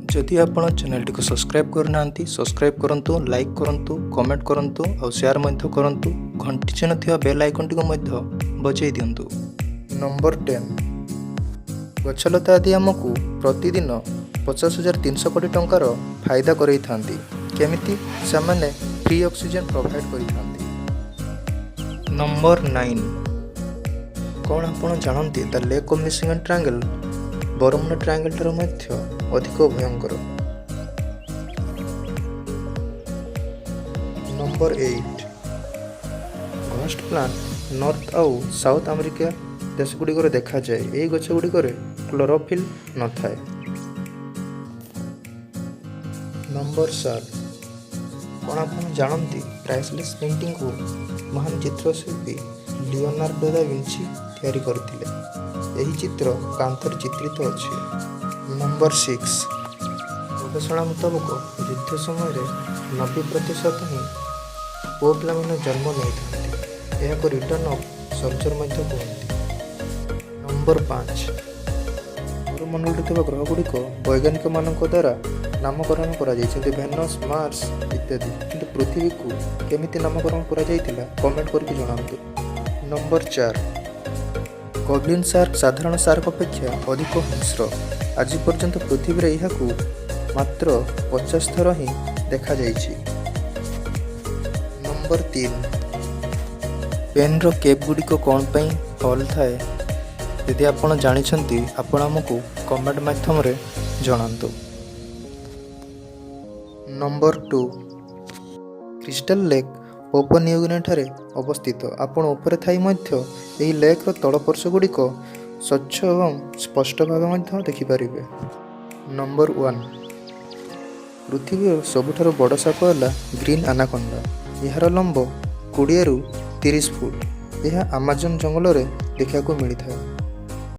जदि आपण channel T subscribe करना सब्सक्राइब करंतु, लाइक करंतु, कमेंट करंतु और शेयर मध्य करंतु। घंटी चिन्ह थिया बेल आइकन टी मध्य बजाई दियंतु। नंबर 10 गछलता आदि आमको प्रतिदिन 50,300 कोटी टंकार फायदा करई थांती। केमिति सामान्य फ्री ऑक्सीजन प्रोवाइड करी थांती। नंबर 9 कौन आपण जानती the lake of Michigan triangle Bermuda triangle ठार मध्य अधिक भयंकर। नंबर 8 घोस्ट प्लांट नॉर्थ आउ साउथ अमेरिका देश गुड़िक देखा जाए। यही गछ गुड़िक क्लोरोफिल न थाए। नंबर 7 कौन आप जानती प्राइसलेस पेंटिंग को महान चित्रशिल्पी लियोनार्डो दा विंची तैयारी करथिले। यही चित्र कांथर चित्रित अच्छे। नंबर 6 गवेषणा मुताबक युद्ध समय 90% ही पुओ पिला मैंने जन्म नहीं यह रिटर्न ऑफ सोल्जर कहते। नंबर 5 सौरमंडल ग्रह गुड़िक वैज्ञानिक मान द्वारा नामकरण कर भेनस मार्स इत्यादि, किंतु पृथ्वी को केमिति नामकरण कर कमेंट करके जनातु। नंबर 4 गॉब्लिन शार्क साधारण शार्क अपेक्षा अधिक हिंस्र। आज पर्यंत पृथ्वी रे यहाकू मात्र 50 थर ही देखा जाइछि। नंबर 3 पेन रो केप गुड़िक कौन पई हॉल थाए। यदि आपण जानिछंती आपण हमकू कमेंट माध्यम रे जणांतु। Number 2 crystal lake Papua New Guinea ठारे अवस्थित। आपण ऊपर थाई मध्य यही लेक रो तल पर्श गुड़िक स्वच्छ एवं स्पष्ट भाव देखिपारे। नंबर 1 पृथ्वी सबुठार बड़ साप है ग्रीन आनाकोंडा। यार लंब 20 ରୁ 30 फुट। यह आमाजन जंगल में देखा मिलता है।